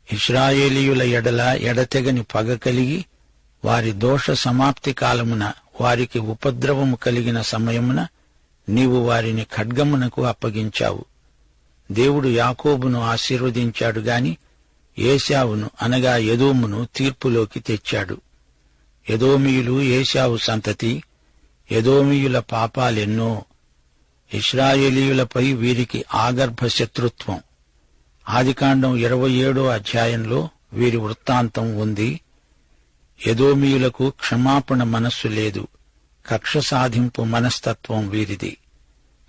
ఇశ్రాయేలీయుల ఎడల ఎడతెగని పగ కలిగి వారి దోష సమాప్తి కాలమున వారికి ఉపద్రవము కలిగిన సమయమున నీవు వారిని ఖడ్గమునకు అప్పగించావు. దేవుడు యాకోబును ఆశీర్వదించాడు గాని ఏశావును అనగా ఎదోమును తీర్పులోకి తెచ్చాడు. ఎదోమీయులు ఏశావు సంతతి, ఎదోమీయుల పాపాలెన్నో. ఇశ్రాయేలీయులపై వీరికి ఆగర్భ శత్రుత్వం. ఆదికాండం 27వ అధ్యాయంలో వీరి వృత్తాంతం ఉంది. ఎదోమీయులకు క్షమాపణ మనస్సు లేదు, కక్ష సాధింపు మనస్తత్వం వీరిది.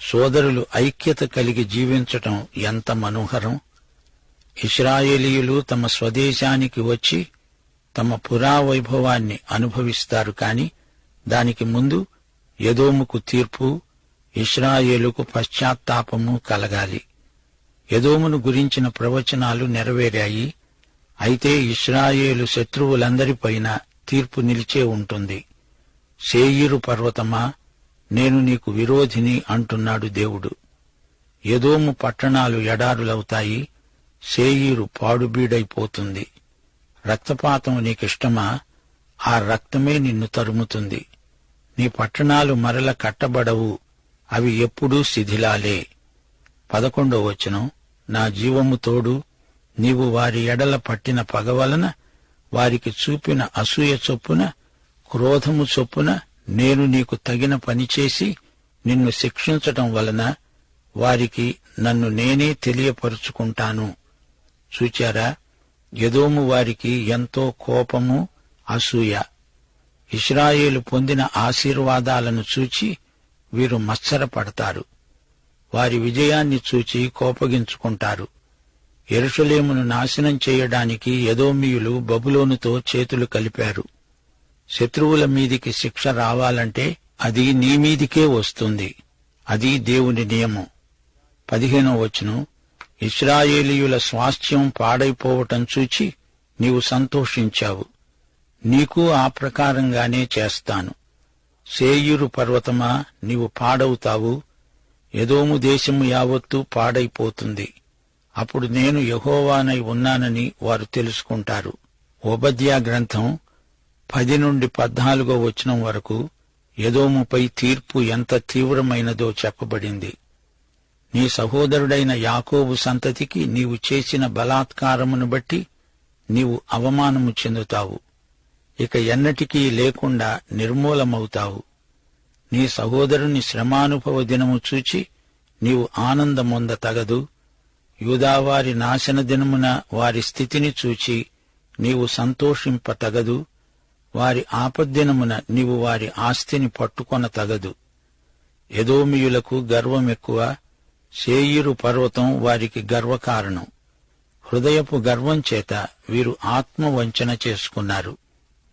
సోదరులు ఐక్యత కలిగి జీవించటం ఎంత మనోహరం! ఇశ్రాయేలీయులు తమ స్వదేశానికి వచ్చి తమ పురావైభవాన్ని అనుభవిస్తారు కాని దానికి ముందు ఎదోముకు తీర్పు, ఇశ్రాయేలుకు పశ్చాత్తాపము కలగాలి. ఎదోమును గురించిన ప్రవచనాలు నెరవేరాయి. అయితే ఇశ్రాయేలు శత్రువులందరిపైన తీర్పు నిలిచే ఉంటుంది. శేయీరు పర్వతమా, నేను నీకు విరోధిని అంటున్నాడు దేవుడు. ఎదోము పట్టణాలు ఎడారులవుతాయి, శేయీరు పాడుబీడైపోతుంది. రక్తపాతం నీకిష్టమా? ఆ రక్తమే నిన్ను తరుముతుంది. నీ పట్టణాలు మరల కట్టబడవు, అవి ఎప్పుడూ శిథిలాలే. 11వ వచనం, నా జీవము తోడు, నీవు వారి ఎడల పట్టిన పగ వలన, వారికి చూపిన అసూయ చొప్పున, క్రోధము చొప్పున నేను నీకు తగిన పనిచేసి నిన్ను శిక్షించటం వలన వారికి నన్ను నేనే తెలియపరుచుకుంటాను. చూచారా, ఎదోము వారికి ఎంతో కోపము, అసూయ. ఇశ్రాయేలు పొందిన ఆశీర్వాదాలను చూచి వీరు మత్సరపడతారు. వారి విజయాన్ని చూచి కోపగించుకుంటారు. యెరూషలేమును నాశనం చేయడానికి ఎదోమీయులు బబులోనుతో చేతులు కలిపారు. శత్రువుల మీదికి శిక్ష రావాలంటే అది నీ మీదికే వస్తుంది. అది దేవుని నియమం. 15వ వచనం, ఇశ్రాయేలీయుల స్వాస్థ్యం పాడైపోవటం చూచి నీవు సంతోషించావు. నీకు ఆ ప్రకారంగానే చేస్తాను. శేయీరు పర్వతమా, నీవు పాడవుతావు. ఎదోము దేశము యావత్తూ పాడైపోతుంది. అప్పుడు నేను యెహోవానై ఉన్నానని వారు తెలుసుకుంటారు. ఓబద్యా గ్రంథం 10 నుండి 14వ వచనం వరకు ఎదోముపై తీర్పు ఎంత తీవ్రమైనదో చెప్పబడింది. నీ సహోదరుడైన యాకోబు సంతతికి నీవు చేసిన బలాత్కారమును బట్టి నీవు అవమానము చెందుతావు. ఇక ఎన్నటికీ లేకుండా నిర్మూలమవుతావు. నీ సహోదరుని శ్రమానుభవ దినము చూచి నీవు ఆనందమొంద తగదు. యూదావారి నాశన దినమున వారి స్థితిని చూచి నీవు సంతోషింప తగదు. వారి ఆపద్దినమున నీవు వారి ఆస్తిని పట్టుకొన తగదు. ఎదోమీయులకు గర్వమెక్కువ, శేయీరు పర్వతం వారికి గర్వకారణం. హృదయపు గర్వం చేత వీరు ఆత్మవంచన చేసుకున్నారు.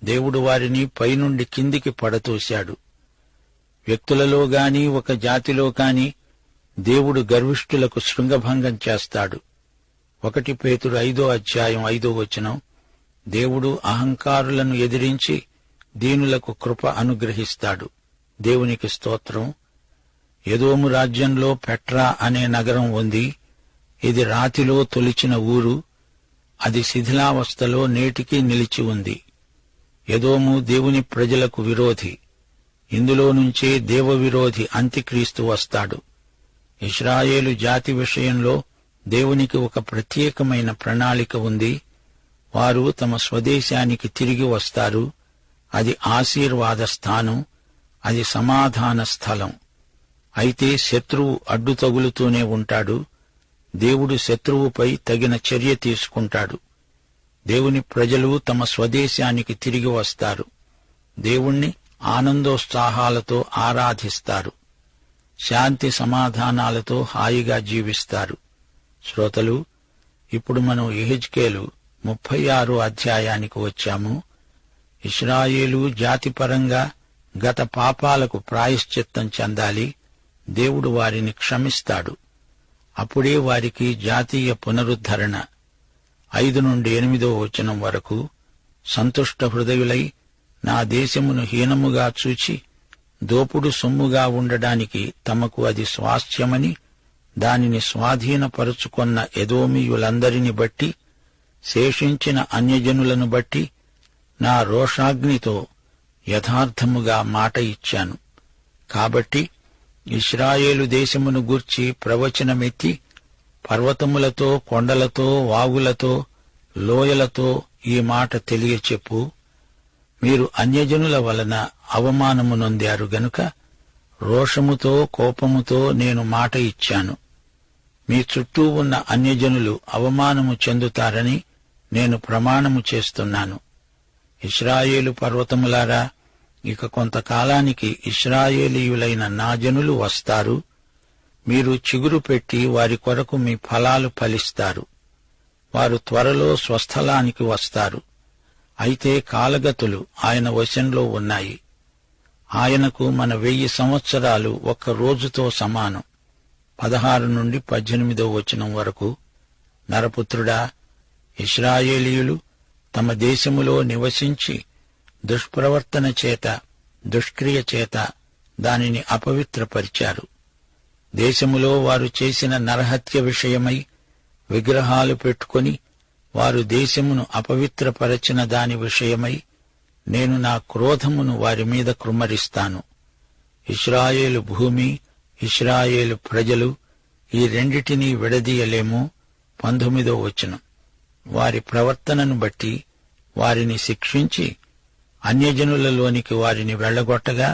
దేవుడు వారిని పైనుండి కిందికి పడతోశాడు. వ్యక్తులలో గాని ఒక జాతిలో కాని దేవుడు గర్విష్ఠులకు శృంగభంగం చేస్తాడు. 1 పేతురు 5వ అధ్యాయం 5వ వచనం, దేవుడు అహంకారులను ఎదిరించి దీనులకు కృప అనుగ్రహిస్తాడు. దేవునికి స్తోత్రం. ఎదోము రాజ్యంలో పెట్రా అనే నగరం ఉంది. ఇది రాతిలో తొలిచిన ఊరు. అది శిథిలావస్థలో నేటికి నిలిచి ఉంది. ఎదోము దేవుని ప్రజలకు విరోధి. ఇందులో నుంచే దేవవిరోధి అంత్యక్రీస్తు వస్తాడు. ఇశ్రాయేలు జాతి విషయంలో దేవునికి ఒక ప్రత్యేకమైన ప్రణాళిక ఉంది. వారు తమ స్వదేశానికి తిరిగి వస్తారు. అది ఆశీర్వాద స్థానం, అది సమాధాన స్థలం. అయితే శత్రువు అడ్డు తగులుతూనే ఉంటాడు. దేవుడు శత్రువుపై తగిన చర్య తీసుకుంటాడు. దేవుని ప్రజలు తమ స్వదేశానికి తిరిగి వస్తారు. దేవుణ్ణి ఆనందోత్సాహాలతో ఆరాధిస్తారు. శాంతి సమాధానాలతో హాయిగా జీవిస్తారు. శ్రోతలు, ఇప్పుడు మనం యెహెజ్కేలు 36వ అధ్యాయానికి వచ్చాము. ఇశ్రాయేలు జాతిపరంగా గత పాపాలకు ప్రాయశ్చిత్తం చెందాలి. దేవుడు వారిని క్షమిస్తాడు. అప్పుడే వారికి జాతీయ పునరుద్ధరణ. 5 నుండి 8వ వచనం వరకు, సంతుష్ట హృదయులై నా దేశమును హీనముగా చూచి దోపుడు సొమ్ముగా ఉండడానికి తమకు అది స్వాస్థ్యమని దానిని స్వాధీనపరుచుకొన్న ఎదోమీయులందరిని బట్టి శేషించిన అన్యజనులను బట్టి నా రోషాగ్నితో యథార్థముగా మాట ఇచ్చాను. కాబట్టి ఇశ్రాయేలు దేశమును గూర్చి ప్రవచనమెత్తి పర్వతములతో, కొండలతో, వాగులతో, లోయలతో ఈ మాట తెలియచెప్పు. మీరు అన్యజనుల వలన అవమానము నొందారు గనుక రోషముతో, కోపముతో నేను మాట ఇచ్చాను. మీ చుట్టూ ఉన్న అన్యజనులు అవమానము చెందుతారని నేను ప్రమాణము చేస్తున్నాను. ఇశ్రాయేలు పర్వతములారా, ఇక కొంతకాలానికి ఇశ్రాయేలీయులైన నా జనులు వస్తారు. మీరు చిగురు పెట్టి వారి కొరకు మీ ఫలాలు ఫలిస్తారు. వారు త్వరలో స్వస్థలానికి వస్తారు. అయితే కాలగతులు ఆయన వశంలో ఉన్నాయి. ఆయనకు మన 1000 సంవత్సరాలు ఒక్క రోజుతో సమానం. 16 నుండి 18 వచనం వరకు. నరపుత్రుడా, ఇశ్రాయేలీయులు తమ దేశములో నివసించి దుష్ప్రవర్తన చేత, దుష్క్రియ చేత దానిని అపవిత్రపరిచారు. దేశములో వారు చేసిన నరహత్య విషయమై విగ్రహాలు పెట్టుకుని వారు దేశమును అపవిత్రపరచిన దాని విషయమై నేను నా క్రోధమును వారి మీద కృమ్మరిస్తాను. ఇశ్రాయేలు భూమి, ఇశ్రాయేలు ప్రజలు ఈ రెండిటినీ విడదీయలేము. 19వ వచనం. వారి ప్రవర్తనను బట్టి వారిని శిక్షించి అన్యజనులలోనికి వారిని వెళ్లగొట్టగా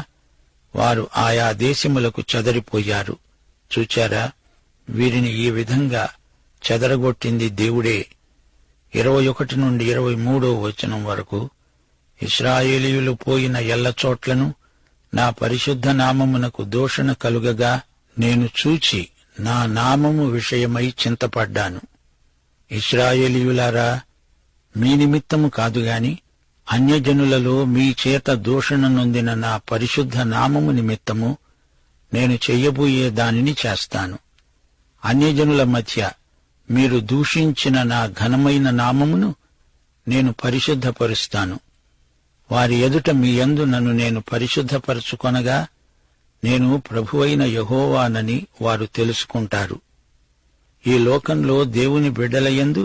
వారు ఆయా దేశములకు చెదరిపోయారు. చూచారా, వీరిని ఈ విధంగా చెదరగొట్టింది దేవుడే. 21 నుండి 23వ వచనం వరకు. ఇశ్రాయేలీయులు పోయిన ఎల్లచోట్లను నా పరిశుద్ధ నామమునకు దూషణ కలుగగా నేను చూచి నా నామము విషయమై చింతపడ్డాను. ఇశ్రాయేలీయులారా, మీ నిమిత్తము కాదుగాని అన్యజనులలో మీ చేత దూషణ నొందిన నా పరిశుద్ధ నామము నిమిత్తము నేను చెయ్యబోయే దానిని చేస్తాను. అన్యజనుల మధ్య మీరు దూషించిన నా ఘనమైన నామమును నేను పరిశుద్ధపరుస్తాను. వారి ఎదుట మీ యందు నన్ను నేను పరిశుద్ధపరచుకొనగా నేను ప్రభువైన యెహోవానని వారు తెలుసుకుంటారు. ఈ లోకంలో దేవుని బిడ్డలయందు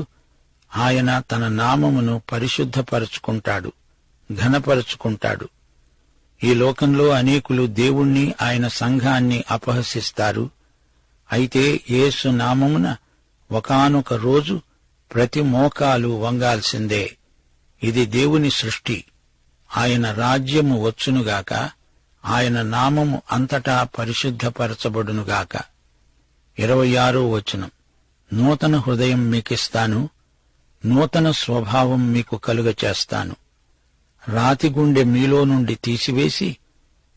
ఆయన తన నామమును పరిశుద్ధపరచుకుంటాడు, ఘనపరచుకుంటాడు. ఈ లోకంలో అనేకులు దేవుణ్ణి, ఆయన సంఘాన్ని అపహసిస్తారు. అయితే యేసు నామమున ఒకానొక రోజు ప్రతి మోకాలు వంగాల్సిందే. ఇది దేవుని సృష్టి. ఆయన రాజ్యము వచ్చునుగాక, ఆయన నామము అంతటా పరిశుద్ధపరచబడునుగాక. 26వ వచనం. నూతన హృదయం మీకిస్తాను, నూతన స్వభావం మీకు కలుగచేస్తాను. రాతి గుండె మీలో నుండి తీసివేసి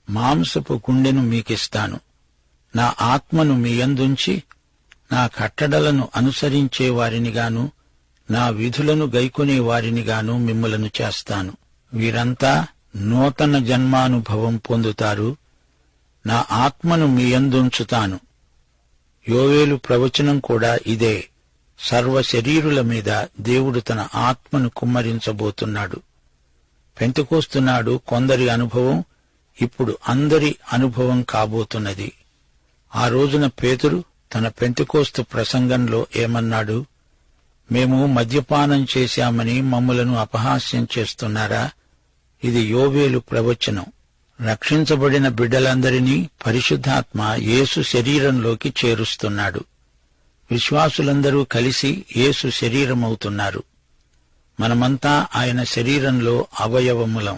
మాంసపు గుండెను మీకిస్తాను. నా ఆత్మను మీ యందుంచి నా కట్టడలను అనుసరించే వారినిగాను, నా విధులను గైకొనే వారినిగాను మిమ్ములను చేస్తాను. వీరంతా నూతన జన్మానుభవం పొందుతారు. నా ఆత్మను మీ యందుంచుతాను. యోవేలు ప్రవచనం కూడా ఇదే. సర్వ శరీరుల మీద దేవుడు తన ఆత్మను కుమ్మరించబోతున్నాడు. పెంతెకోస్తునాడు కొందరి అనుభవం, ఇప్పుడు అందరి అనుభవం కాబోతున్నది. ఆ రోజున పేతురు తన పెంతెకోస్తు ప్రసంగంలో ఏమన్నాడు? మేము మద్యపానం చేశామని మమ్ములను అపహాస్యం చేస్తున్నారా? ఇది యోవేలు ప్రవచనం. రక్షించబడిన బిడ్డలందరినీ పరిశుద్ధాత్మ యేసు శరీరంలోకి చేరుస్తున్నాడు. విశ్వాసులందరూ కలిసి యేసు శరీరమవుతున్నారు. మనమంతా ఆయన శరీరంలో అవయవములం.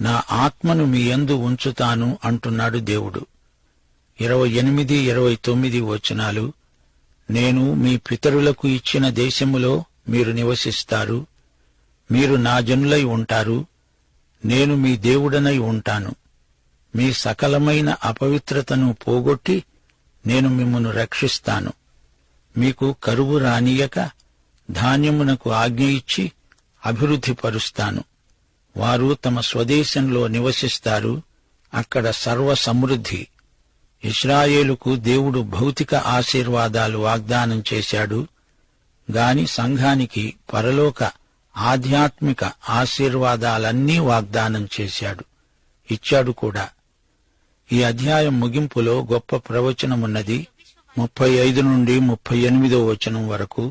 నా ఆత్మను మీ యందు ఉంచుతాను అంటున్నాడు దేవుడు. 28, 29 వచనాలు. నేను మీ పితరులకు ఇచ్చిన దేశములో మీరు నివసిస్తారు. మీరు నా జనులై ఉంటారు. నేను మీ దేవుడనై ఉంటాను. మీ సకలమైన అపవిత్రతను పోగొట్టి నేను మిమ్మును రక్షిస్తాను. మీకు కరువు రానియక ధాన్యమునకు ఆజ్ఞ ఇచ్చి అభివృద్ధిపరుస్తాను. వారు తమ స్వదేశంలో నివసిస్తారు. అక్కడ సర్వ సమృద్ధి. ఇశ్రాయేలుకు దేవుడు భౌతిక ఆశీర్వాదాలు వాగ్దానం చేశాడు గాని సంఘానికి పరలోక ఆధ్యాత్మిక ఆశీర్వాదాలన్నీ వాగ్దానం చేశాడు, ఇచ్చాడు కూడా. ఈ అధ్యాయం ముగింపులో గొప్ప ప్రవచనమున్నది. 35 నుండి 38 వచనం వరకు.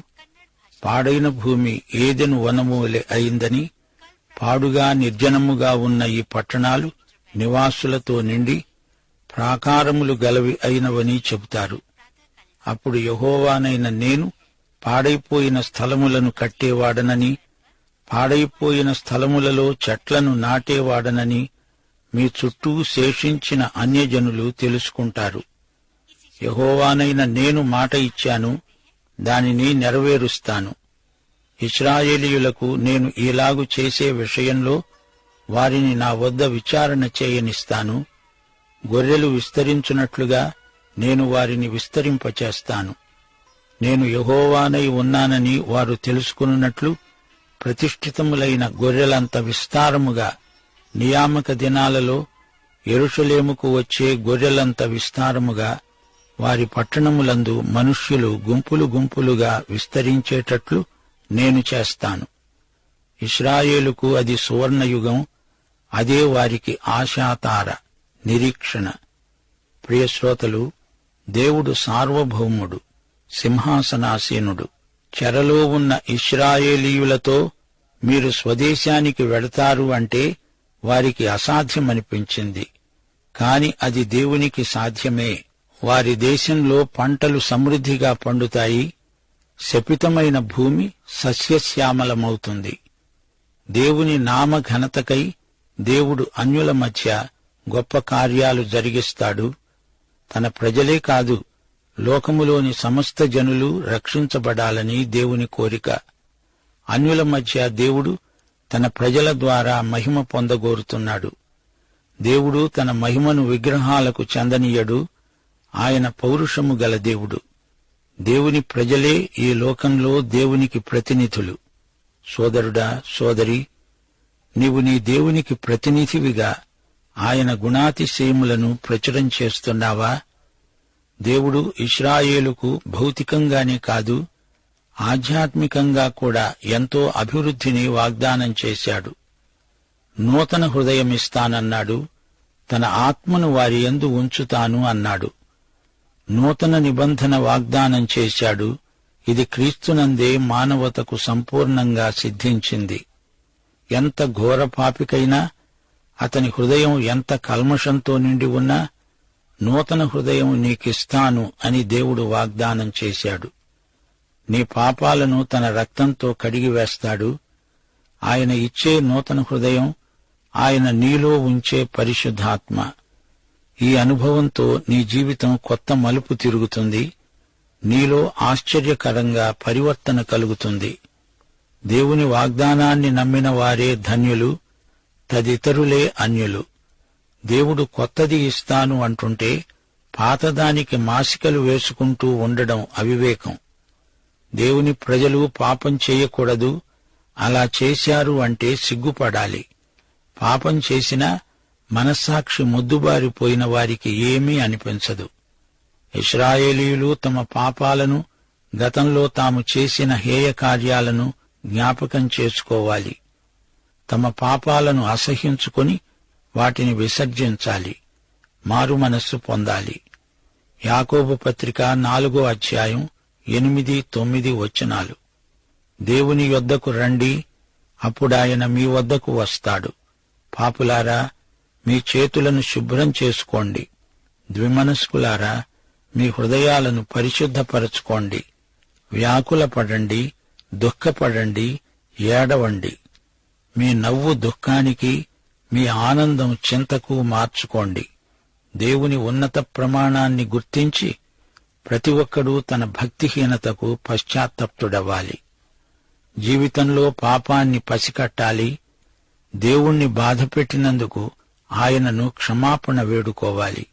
పాడైన భూమి ఏదెను వనమూలె అయిందని, పాడుగా నిర్జనముగా ఉన్న ఈ పట్టణాలు నివాసులతో నిండి ప్రాకారములు గలవి అయినవని చెబుతారు. అప్పుడు యెహోవానైన నేను పాడైపోయిన స్థలములను కట్టేవాడనని, పాడైపోయిన స్థలములలో చెట్లను నాటేవాడనని మీ చుట్టూ శేషించిన అన్యజనులు తెలుసుకుంటారు. యెహోవానైన నేను మాట ఇచ్చాను, దానిని నెరవేరుస్తాను. ఇశ్రాయేలీయులకు నేను ఈలాగు చేసే విషయంలో వారిని నా వద్ద విచారణ చేయనిస్తాను. గొర్రెలు విస్తరించున్నట్లుగా నేను వారిని విస్తరింపచేస్తాను. నేను యెహోవానై ఉన్నానని వారు తెలుసుకున్నట్లు ప్రతిష్ఠితములైన గొర్రెలంత విస్తారముగా నియామక దినాలలో యెరూషలేముకు వచ్చే గొర్రెలంత విస్తారముగా వారి పట్టణములందు మనుష్యులు గుంపులు గుంపులుగా విస్తరించేటట్లు నేను చేస్తాను. ఇశ్రాయేలుకు అది సువర్ణయుగం, అదే వారికి ఆశాతార, నిరీక్షణ. ప్రియశ్రోతలు, దేవుడు సార్వభౌముడు, సింహాసనాసీనుడు. చెరలో ఉన్న ఇశ్రాయేలీయులతో మీరు స్వదేశానికి వెడతారు అంటే వారికి అసాధ్యమనిపించింది. కాని అది దేవునికి సాధ్యమే. వారి దేశంలో పంటలు సమృద్ధిగా పండుతాయి, శపితమైన భూమి సస్యశ్యామలమవుతుంది. దేవుని నామఘనతకై దేవుడు అన్యుల మధ్య గొప్ప కార్యాలు జరిగిస్తాడు. తన ప్రజలే కాదు, లోకములోని సమస్త జనులు రక్షించబడాలని దేవుని కోరిక. అన్యుల మధ్య దేవుడు తన ప్రజల ద్వారా మహిమ పొందగోరుతున్నాడు. దేవుడు తన మహిమను విగ్రహాలకు చెందనీయడు. ఆయన పౌరుషము గల దేవుడు. దేవుని ప్రజలే ఈ లోకంలో దేవునికి ప్రతినిధులు. సోదరుడా, సోదరి, నీవు నీ దేవునికి ప్రతినిధివిగా ఆయన గుణాతిశయములను ప్రచురం చేస్తున్నావా? దేవుడు ఇశ్రాయేలుకు భౌతికంగానే కాదు, ఆధ్యాత్మికంగా కూడా ఎంతో అభివృద్ధిని వాగ్దానం చేశాడు. నూతన హృదయమిస్తానన్నాడు. తన ఆత్మను వారి యందు ఉంచుతాను అన్నాడు. నూతన నిబంధన వాగ్దానం చేశాడు. ఇది క్రీస్తునందే మానవతకు సంపూర్ణంగా సిద్ధించింది. ఎంత ఘోర పాపికైనా, అతని హృదయం ఎంత కల్మషంతో నిండి ఉన్నా, నూతన హృదయం నీకిస్తాను అని దేవుడు వాగ్దానం చేశాడు. నీ పాపాలను తన రక్తంతో కడిగివేస్తాడు. ఆయన ఇచ్చే నూతన హృదయం, ఆయన నీలో ఉంచే పరిశుద్ధాత్మ. ఈ అనుభవంతో నీ జీవితం కొత్త మలుపు తిరుగుతుంది. నీలో ఆశ్చర్యకరంగా పరివర్తన కలుగుతుంది. దేవుని వాగ్దానాన్ని నమ్మిన వారే ధన్యులు, తదితరులే అన్యులు. దేవుడు కొత్తది ఇస్తాను అంటుంటే పాతదానికి మాసికలు వేసుకుంటూ ఉండడం అవివేకం. దేవుని ప్రజలు పాపం చేయకూడదు. అలా చేశారు అంటే సిగ్గుపడాలి. పాపం చేసినా మనస్సాక్షి మొద్దుబారిపోయిన వారికి ఏమీ అనిపించదు. ఇశ్రాయేలీయులు తమ పాపాలను, గతంలో తాము చేసిన హేయ కార్యాలను జ్ఞాపకం చేసుకోవాలి. తమ పాపాలను అసహ్యించుకొని వాటిని విసర్జించాలి. మారు మనస్సు పొందాలి. యాకోబు పత్రిక 4వ అధ్యాయం 8-9 వచనాలు. దేవుని యొద్దకు రండి, అప్పుడాయన మీ వద్దకు వస్తాడు. పాపులారా, మీ చేతులను శుభ్రం చేసుకోండి. ద్విమనస్కులారా, మీ హృదయాలను పరిశుద్ధపరచుకోండి. వ్యాకులపడండి, దుఃఖపడండి, ఏడవండి. మీ నవ్వు దుఃఖానికి, మీ ఆనందం చింతకు మార్చుకోండి. దేవుని ఉన్నత ప్రమాణాన్ని గుర్తించి ప్రతి ఒక్కడూ తన భక్తిహీనతకు పశ్చాత్తప్తుడవ్వాలి. జీవితంలో పాపాన్ని పసికట్టాలి. దేవుణ్ణి బాధపెట్టినందుకు ఆయనను క్షమాపణ వేడుకోవాలి.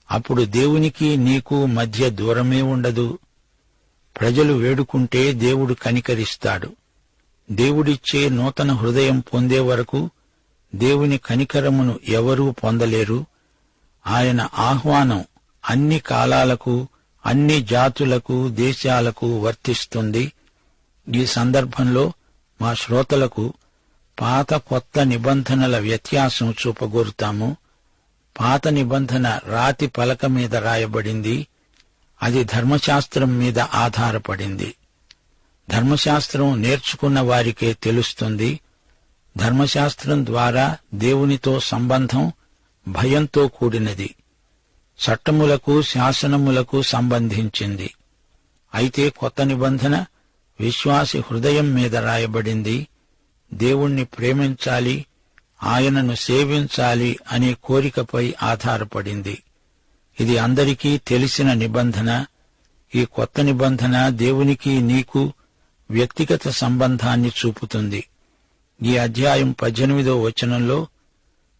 అప్పుడు దేవునికి నీకు మధ్య దూరమే ఉండదు. ప్రజలు వేడుకుంటే దేవుడు కనికరిస్తాడు. దేవుడిచ్చే నూతన హృదయం పొందే వరకు దేవుని కనికరమును ఎవరూ పొందలేరు. ఆయన ఆహ్వానం అన్ని కాలాలకు, అన్ని జాతులకు, దేశాలకు వర్తిస్తుంది. ఈ సందర్భంలో మా శ్రోతలకు పాత కొత్త నిబంధనల వ్యత్యాసం చూపగోరుతాము. పాత నిబంధన రాతి పలక మీద రాయబడింది. అది ధర్మశాస్త్రం మీద ఆధారపడింది. ధర్మశాస్త్రం నేర్చుకున్న వారికే తెలుస్తుంది. ధర్మశాస్త్రం ద్వారా దేవునితో సంబంధం భయంతో కూడినది, చట్టములకు శాసనములకు సంబంధించింది. అయితే కొత్త నిబంధన విశ్వాసి హృదయం మీద రాయబడింది. దేవుణ్ణి ప్రేమించాలి, ఆయనను సేవించాలి అనే కోరికపై ఆధారపడింది. ఇది అందరికీ తెలిసిన నిబంధన. ఈ కొత్త నిబంధన దేవునికి నీకు వ్యక్తిగత సంబంధాన్ని చూపుతుంది. ఈ అధ్యాయం 18వ వచనంలో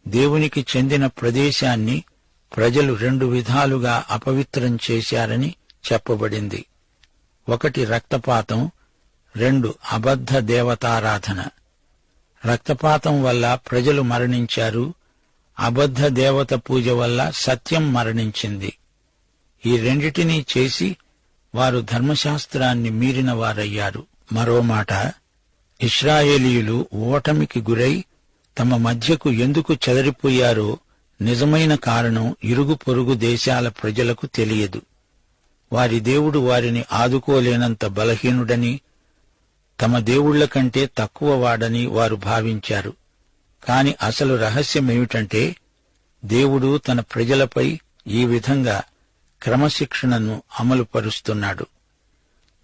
దేవునికి చెందిన ప్రదేశాన్ని ప్రజలు 2 విధాలుగా అపవిత్రం చేశారని చెప్పబడింది. 1 రక్తపాతం, 2 అబద్ధ దేవతారాధన. రక్తపాతం వల్ల ప్రజలు మరణించారు, అబద్ధ దేవత పూజ వల్ల సత్యం మరణించింది. ఈ రెండిటినీ చేసి వారు ధర్మశాస్త్రాన్ని మీరిన వారయ్యారు. మరో మాట, ఇశ్రాయేలీయులు ఓటమికి గురై తమ మధ్యకు ఎందుకు చెదరిపోయారో నిజమైన కారణం ఇరుగు పొరుగు దేశాల ప్రజలకు తెలియదు. వారి దేవుడు వారిని ఆదుకోలేనంత బలహీనుడని, తమ దేవుళ్ల కంటే తక్కువ వాడని వారు భావించారు. కాని అసలు రహస్యమేమిటంటే, దేవుడు తన ప్రజలపై ఈ విధంగా క్రమశిక్షణను అమలుపరుస్తున్నాడు.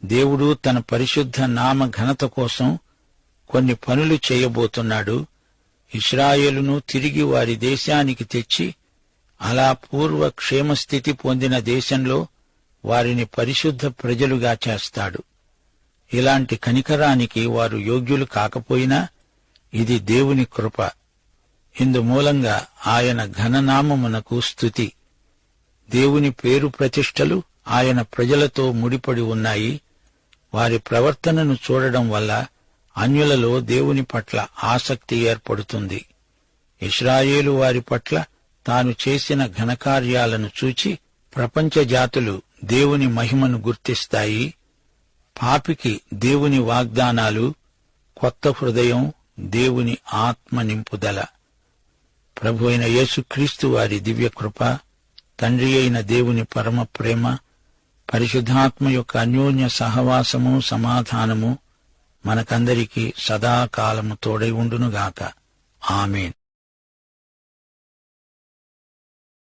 దేవుడు తన పరిశుద్ధ నామ ఘనత కోసం కొన్ని పనులు చేయబోతున్నాడు. ఇశ్రాయేలును తిరిగి వారి దేశానికి తెచ్చి అలా పూర్వ క్షేమస్థితి పొందిన దేశంలో వారిని పరిశుద్ధ ప్రజలుగా చేస్తాడు. ఇలాంటి కనికరానికి వారు యోగ్యులు కాకపోయినా ఇది దేవుని కృప. ఇందుమూలంగా ఆయన ఘననామమునకు స్తుతి. దేవుని పేరు ప్రతిష్టలు ఆయన ప్రజలతో ముడిపడి ఉన్నాయి. వారి ప్రవర్తనను చూడడం వల్ల అన్యులలో దేవుని పట్ల ఆసక్తి ఏర్పడుతుంది. ఇశ్రాయేలు వారి పట్ల తాను చేసిన ఘనకార్యాలను చూచి ప్రపంచ జాతులు దేవుని మహిమను గుర్తిస్తాయి. పాపికి దేవుని వాగ్దానాలు, కొత్త హృదయం, దేవుని ఆత్మ నింపుదల. ప్రభు అయిన యేసుక్రీస్తు వారి దివ్యకృప, తండ్రి అయిన దేవుని పరమ ప్రేమ, పరిశుద్ధాత్మ యొక్క అన్యోన్య సహవాసము, సమాధానము మనకందరికీ సదాకాలము తోడై ఉండునుగాక. ఆమేన్.